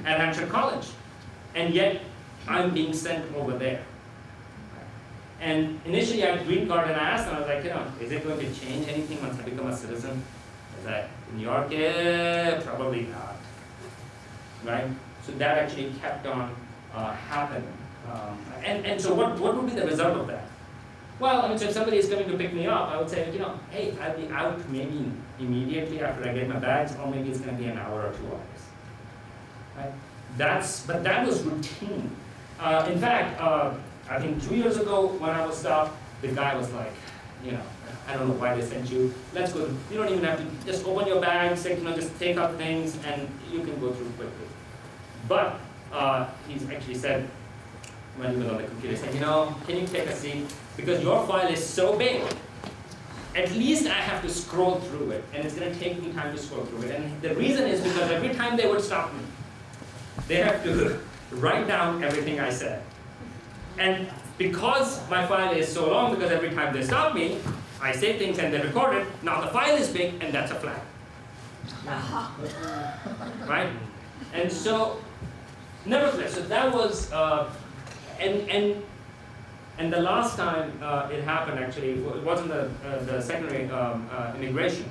at Hampshire College. And yet, I'm being sent over there. And initially, I had a green card, and I asked them, I was like, is it going to change anything once I become a citizen? I was like, New York, probably not. Right? So that actually kept on happening. And so what would be the result of that? Well, so if somebody is coming to pick me up, I would say, hey, I'll be out maybe immediately after I get my bags, or maybe it's going to be an hour or 2 hours. Right? But that was routine. In fact, I think 2 years ago when I was stopped, the guy was like, I don't know why they sent you. Let's go. You don't even have to just open your bag, say, just take out things, and you can go through quickly. But he's actually said, when he was on the computer, he said, can you take a seat? Because your file is so big at least I have to scroll through it, and it's going to take me time to scroll through it. And the reason is because every time they would stop me, they have to write down everything I said. And because my file is so long, because every time they stop me, I say things and they record it, now the file is big and that's a flag. Right? And so, nevertheless, so that was, and the last time it happened actually, it wasn't the secondary immigration,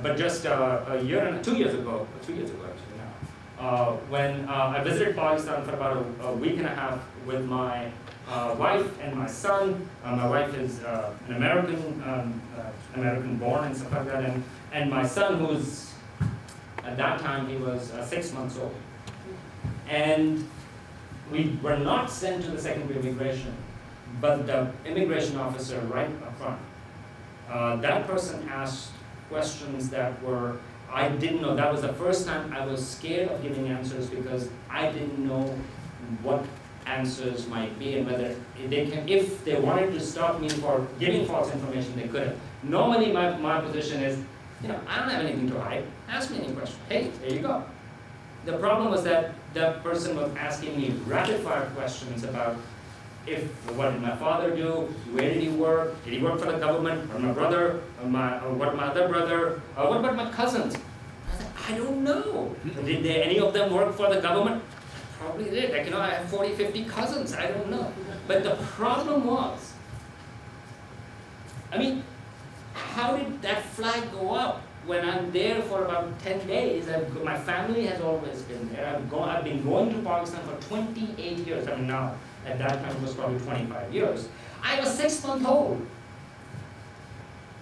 but just a year and 2 years ago, 3 years ago actually now, when I visited Pakistan for about a week and a half with my wife and my son. My wife is an American born and stuff like that, and my son, who's at that time he was 6 months old, and we were not sent to the secondary immigration, but the immigration officer right up front, that person asked questions that were, I didn't know. That was the first time I was scared of giving answers because I didn't know what answers might be and whether they can, if they wanted to stop me for giving false information, they could have. Normally my position is, I don't have anything to hide. Ask me any question. Hey, there you go. The problem was that the person was asking me rapid fire questions about what did my father do, where did he work for the government, or my brother, or what my other brother, or what about my cousins? I said, I don't know. Did any of them work for the government? Probably did. I have 40, 50 cousins. I don't know. But the problem was, how did that flag go up when I'm there for about 10 days? My family has always been there. I've been going to Pakistan for 28 years. Now, at that time it was probably 25 years. I was 6 months old.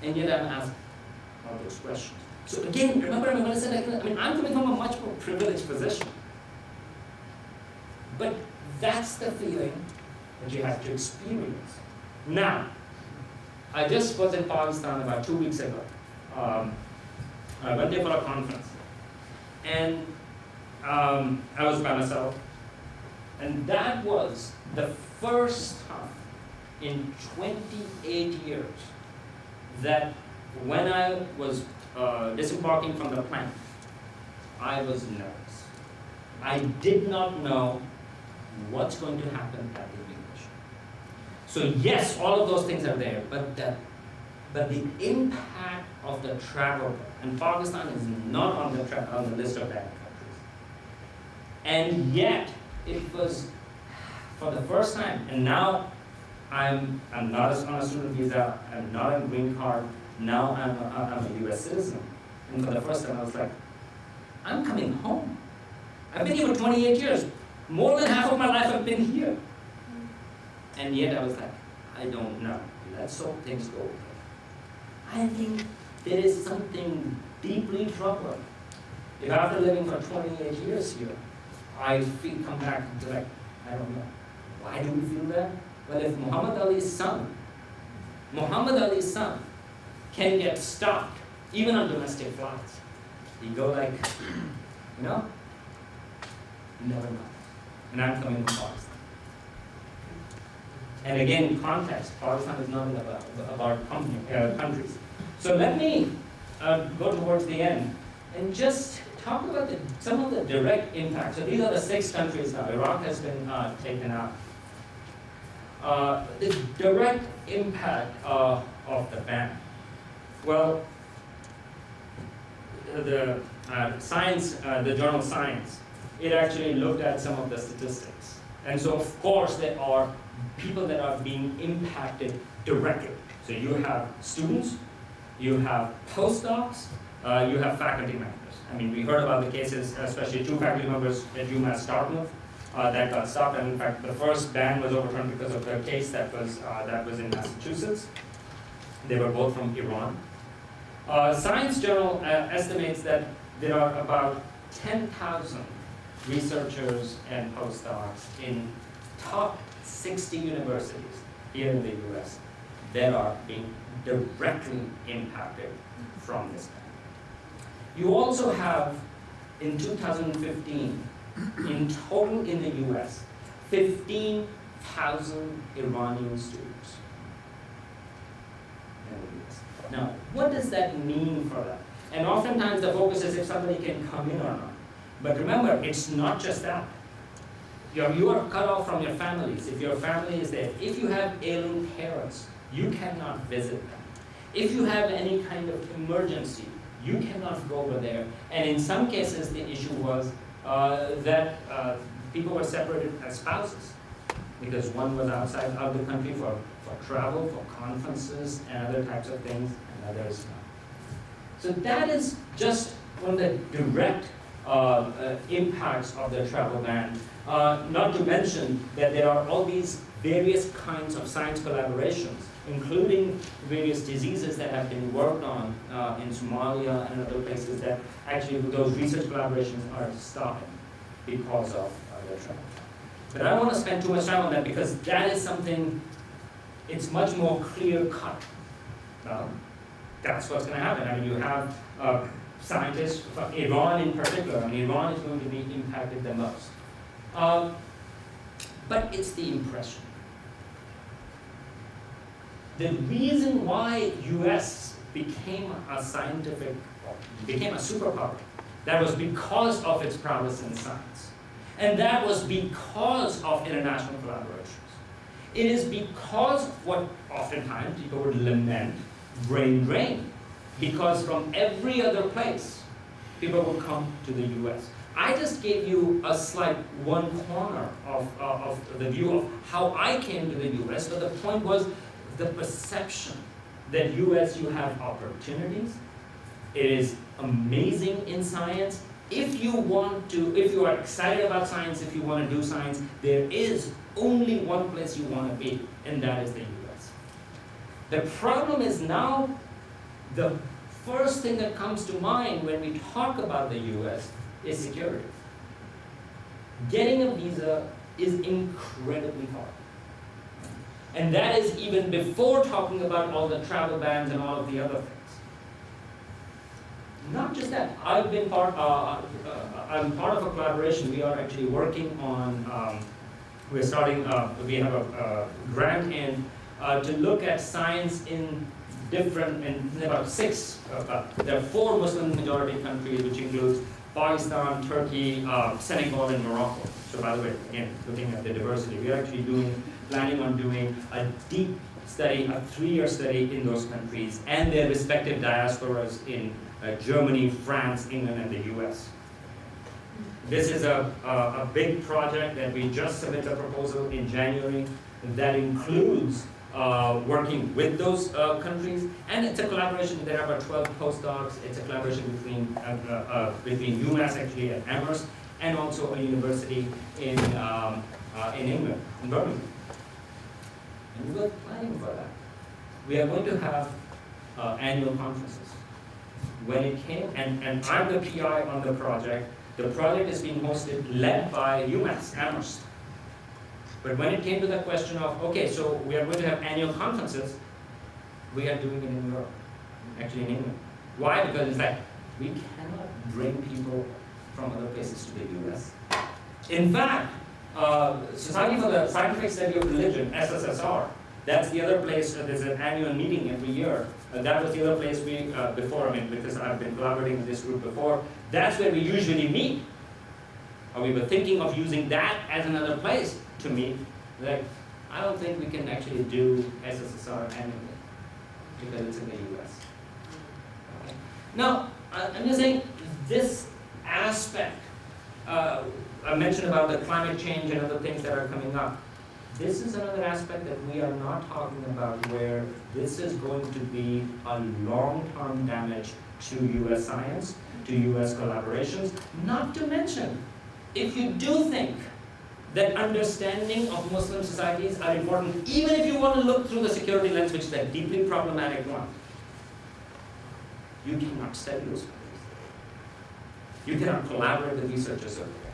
And yet I'm asked all those questions. So again, remember when I said, I'm coming from a much more privileged position. But that's the feeling that you have to experience. Now, I just was in Pakistan about 2 weeks ago. I went there for a conference. And I was by myself. And that was the first time in 28 years that when I was disembarking from the plane, I was nervous. I did not know what's going to happen at the immigration. So yes, all of those things are there, but the impact of the travel, and Pakistan is not on the list of banned countries. And yet, it was for the first time, and now I'm not on a student visa, I'm not on a green card, now I'm a US citizen. And for the first time I was like, I'm coming home. I've been here for 28 years. More than half of my life I've been here. And yet I was like, I don't know. Let's hope things go okay. I think there is something deeply troubling. If after living for 28 years here, I come back to I don't know. Why do we feel that? Well, if Muhammad Ali's son can get stopped, even on domestic flights, he go never mind. And I'm coming from Pakistan. And again, in context, Pakistan is not about countries. So let me go towards the end and just talk about some of the direct impacts. So these are the 6 countries now. Iraq has been taken out. The direct impact of the ban. Well, the journal Science, it actually looked at some of the statistics. And so, of course, there are people that are being impacted directly. So you have students, you have postdocs, you have faculty members. We heard about the cases, especially 2 faculty members at UMass Dartmouth that got stopped. And in fact, the first ban was overturned because of the case that was in Massachusetts. They were both from Iran. Science Journal estimates that there are about 10,000 researchers and postdocs in top 60 universities here in the US that are being directly impacted from this ban. You also have, in 2015, in total in the US, 15,000 Iranian students. in the US. Now, what does that mean for them? And oftentimes the focus is if somebody can come in or not. But remember, it's not just that. You are cut off from your families. If your family is there, if you have ailing parents, you cannot visit them. If you have any kind of emergency, you cannot go over there. And in some cases, the issue was that people were separated as spouses because one was outside of the country for travel, for conferences, and other types of things, and others not. So that is just one of the direct impacts of the travel ban. Not to mention that there are all these various kinds of science collaborations, including various diseases that have been worked on in Somalia and other places that actually those research collaborations are stopping because of the travel ban. But I don't want to spend too much time on that because that is something, it's much more clear-cut. That's what's going to happen. I mean, you have scientists from Iran in particular. I mean, Iran is going to be impacted the most. But it's the impression. The reason why US became a superpower, that was because of its prowess in science. And that was because of international collaborations. It is because of what oftentimes people would lament, brain drain. Because from every other place, people would come to the US. I just gave you a slight one corner of the view of how I came to the US, but the point was the perception that US, you have opportunities. It is amazing in science. If you are excited about science, if you want to do science, there is only one place you want to be, and that is the US. The problem is now, the first thing that comes to mind when we talk about the US is security. Getting a visa is incredibly hard. And that is even before talking about all the travel bans and all of the other things. Not just that, I'm part of a collaboration. We are actually working on, we have a grant in to look at science in about there are 4 Muslim majority countries, which includes Pakistan, Turkey, Senegal, and Morocco. So by the way, again, looking at the diversity, we are actually planning on doing a deep study, a 3-year study in those countries and their respective diasporas in Germany, France, England, and the US. This is a big project that we just submitted a proposal in January that includes working with those countries, and it's a collaboration. There are about 12 postdocs. It's a collaboration between UMass actually at Amherst and also a university in England, in Birmingham. And we were planning for that. We are going to have annual conferences. When it came, and I'm the PI on the project. The project is being hosted, led by UMass, Amherst. But when it came to the question of, okay, so we are going to have annual conferences, we are doing it in Europe, actually in England. Why? Because it's like, we cannot bring people from other places to the US. In fact, Society for the Scientific Study of Religion, SSSR, that's the other place, there's an annual meeting every year. That was the other place because I've been collaborating with this group before, that's where we usually meet. We were thinking of using that as another place to meet. Like, I don't think we can actually do SSSR annually because it's in the US. Okay. Now, I'm just saying this aspect, I mentioned about the climate change and other things that are coming up. This is another aspect that we are not talking about where this is going to be a long-term damage to US science, to US collaborations, not to mention, if you do think that understanding of Muslim societies are important, even if you want to look through the security lens, which is a deeply problematic one, you cannot study those countries. You cannot collaborate with researchers over there.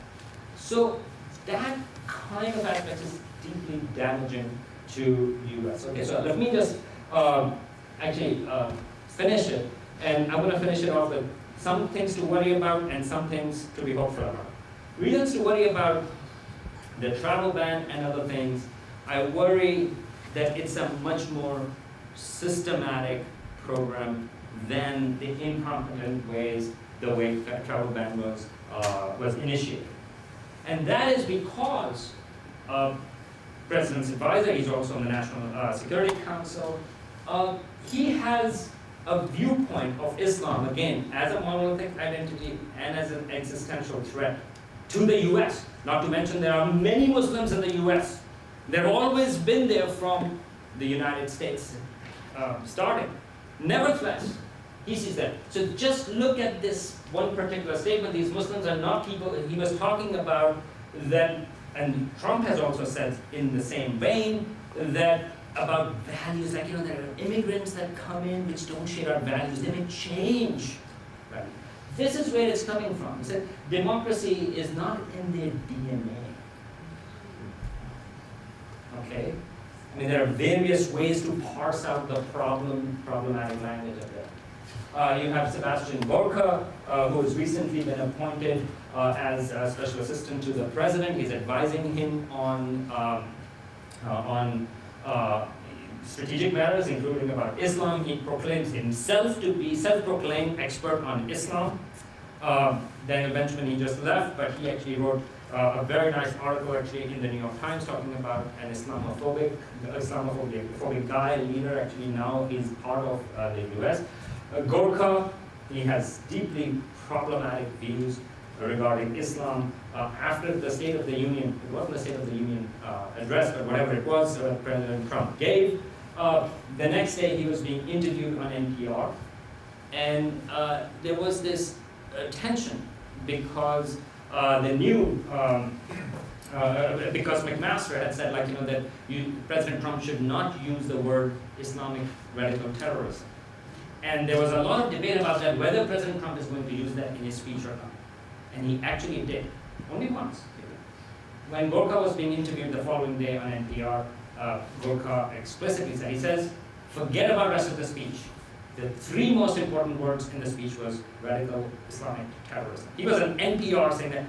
So that kind of aspect is deeply damaging to US. Okay, so let me just finish it, and I'm going to finish it off with some things to worry about and some things to be hopeful about. Reasons to worry about the travel ban and other things. I worry that it's a much more systematic program than the incompetent ways the way travel ban was initiated. And that is because President's advisor, he's also on the National Security Council, he has a viewpoint of Islam, again, as a monolithic identity and as an existential threat to the US. Not to mention there are many Muslims in the US. They've always been there from the United States starting. Nevertheless, he sees that. So just look at this one particular statement. These Muslims are not people, he was talking about that, and Trump has also said in the same vein, that about values, like, there are immigrants that come in which don't share our values, they may change. Right? This is where it's coming from. He said, democracy is not in their DNA. Okay? I mean, there are various ways to parse out the problematic language of that. You have Sebastian Gorka, who has recently been appointed as a special assistant to the president. He's advising him on strategic matters, including about Islam. He proclaims himself to be self-proclaimed expert on Islam. Daniel Benjamin, he just left, but he actually wrote a very nice article actually in the New York Times talking about an Islamophobic guy, leader. Actually now he's part of the US. Gorka, he has deeply problematic views regarding Islam. After the State of the Union, it wasn't the State of the Union address, but whatever it was President Trump gave, the next day he was being interviewed on NPR, and there was this tension because because McMaster had said, that President Trump should not use the word Islamic radical terrorism. And there was a lot of debate about that, whether President Trump is going to use that in his speech or not. And he actually did, only once. When Gorka was being interviewed the following day on NPR, Gorka explicitly said, he says, forget about the rest of the speech. The three most important words in the speech was radical Islamic terrorism. He was on NPR saying that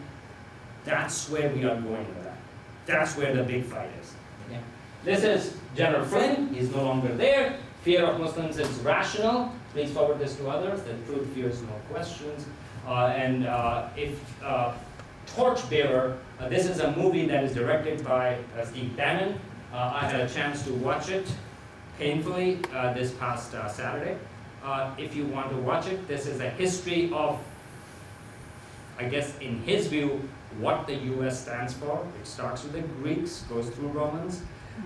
that's where we are going with that. That's where the big fight is. Okay? This is General Flynn. He's no longer there. Fear of Muslims is rational. Please forward this to others. The truth fears no questions. Torchbearer, this is a movie that is directed by Steve Bannon. I had a chance to watch it painfully this past Saturday. If you want to watch it, this is a history of, I guess in his view, what the US stands for. It starts with the Greeks, goes through Romans,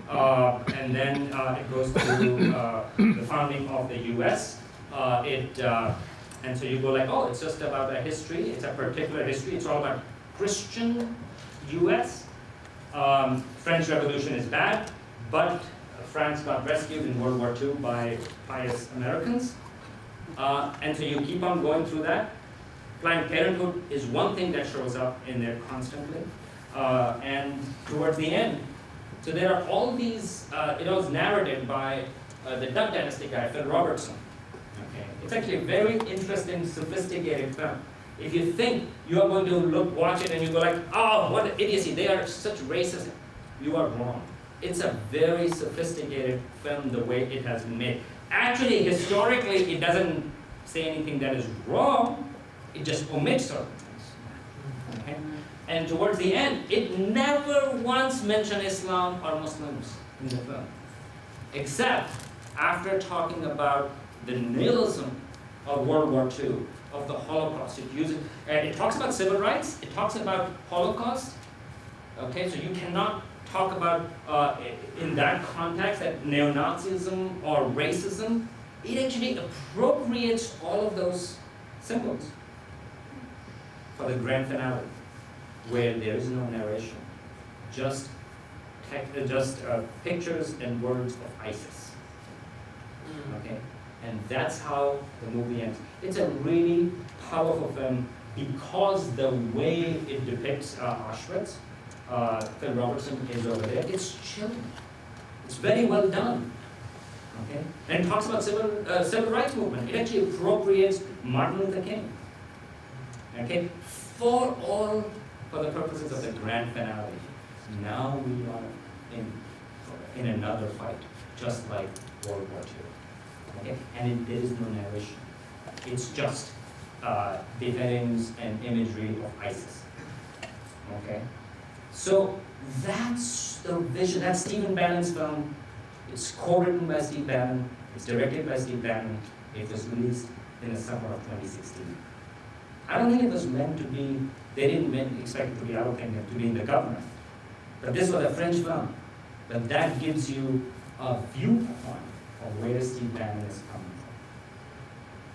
and then it goes through the founding of the US. And so you go like, oh, it's just about a history, it's a particular history, it's all about Christian US. French Revolution is bad, but France got rescued in World War II by pious Americans. And so you keep on going through that. Planned Parenthood is one thing that shows up in there constantly. And towards the end, so there are all these, it was narrated by the Duck Dynasty guy, Phil Robertson. Okay. It's actually a very interesting, sophisticated film. If you think you are going to watch it and you go like, oh, what an idiocy, they are such racists, you are wrong. It's a very sophisticated film, the way it has been made. Actually, historically, it doesn't say anything that is wrong, it just omits certain things. Okay? And towards the end, it never once mentioned Islam or Muslims in the film, except after talking about the nihilism of World War II, of the Holocaust. It talks about civil rights, it talks about Holocaust. Okay, so you cannot talk about in that context that neo-Nazism or racism. It actually appropriates all of those symbols for the grand finale, where there is no narration, just pictures and words of ISIS. Okay, and that's how the movie ends. It's a really powerful film because the way it depicts Auschwitz. Phil Robertson is over there. It's chilling. It's very well done. Okay, and it talks about civil rights movement. It actually appropriates Martin Luther King. Okay, for the purposes of the grand finale. Now we are in another fight, just like World War II. Okay? And there is no narration. It's just beheadings and imagery of ISIS. Okay? So that's the vision. That's Stephen Bannon's film. It's co-written by Steve Bannon. It's directed by Steve Bannon. It was released in the summer of 2016. I don't think it was meant to be, they didn't expect it to be allocated to be in the government. But this was a French film. But that gives you a viewpoint of where Steve Bannon is coming from.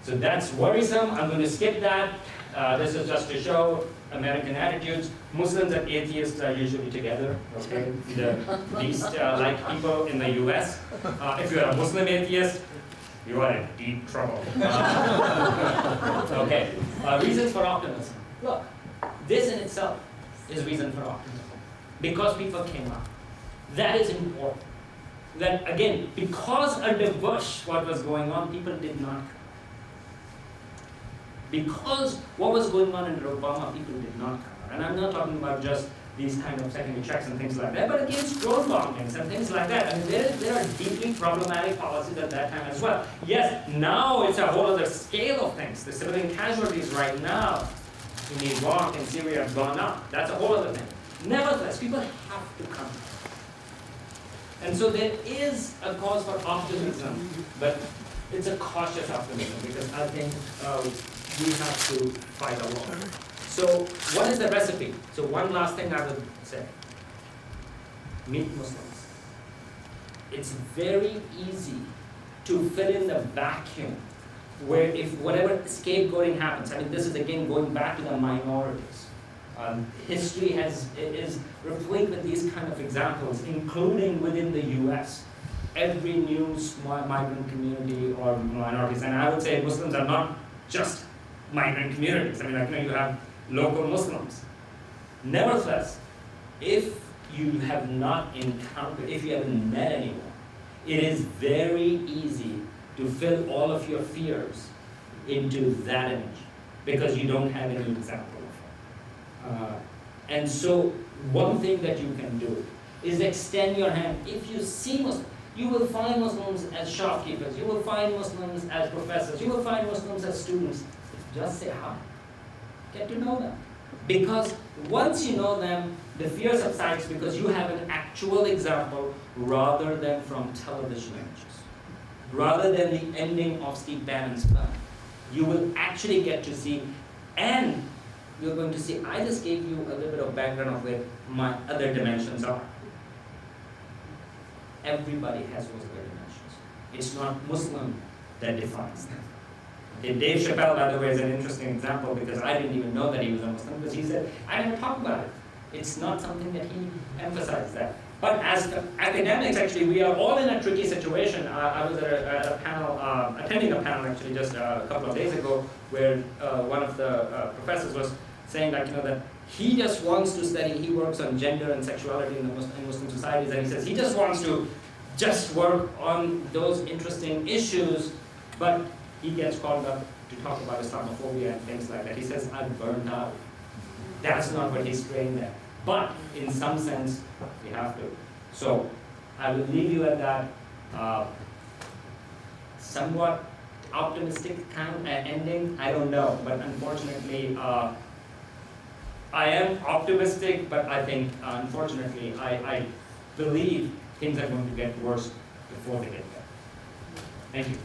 So that's worrisome. I'm going to skip that. This is just to show American attitudes. Muslims and atheists are usually together. Okay? The least like people in the US. If you're a Muslim atheist, you are in deep trouble. Okay. Reasons for optimism. Look, this in itself is reason for optimism. Because people came up. That is important. That again, because under Bush what was going on, people did not come. Because what was going on under Obama, people did not come. And I'm not talking about just these kind of secondary checks and things like that, but against drone bombings and things like that. I mean, there are deeply problematic policies at that time as well. Yes, now it's a whole other scale of things. The civilian casualties right now in Iraq and Syria have gone up. That's a whole other thing. Nevertheless, people have to come. And so there is a cause for optimism, but it's a cautious optimism because I think we have to fight along. So what is the recipe? So one last thing I would say. Meet Muslims. It's very easy to fill in the vacuum where if whatever scapegoating happens, I mean this is again going back to the minorities. History is replete with these kind of examples, including within the US. Every new migrant community or minorities, and I would say Muslims are not just migrant communities. I mean, like, you have local Muslims. Nevertheless, if you have not encountered, if you haven't met anyone, it is very easy to fill all of your fears into that image because you don't have any example of it. And so one thing that you can do is extend your hand. If you see Muslims, you will find Muslims as shopkeepers, you will find Muslims as professors, you will find Muslims as students. Just say hi. Get to know them. Because once you know them, the fear subsides because you have an actual example rather than from television images. Rather than the ending of Steve Bannon's film. You will actually get to see, and you're going to see, I just gave you a little bit of background of where my other dimensions are. Everybody has those other dimensions. It's not Muslim that defines them. Okay, Dave Chappelle, by the way, is an interesting example because I didn't even know that he was a Muslim because he said, I didn't talk about it. It's not something that he emphasized that. But as academics, actually, we are all in a tricky situation. I was at a panel, attending a panel actually just a couple of days ago where one of the professors was saying that, that he just wants to study, he works on gender and sexuality in Muslim societies, and he says he just wants to just work on those interesting issues, but he gets called up to talk about Islamophobia and things like that. He says, I'm burned out. That's not what he's trained at. But in some sense, we have to. So I will leave you at that somewhat optimistic kind of ending. I don't know, but unfortunately, I am optimistic, but I think, unfortunately, I believe things are going to get worse before they get better. Thank you.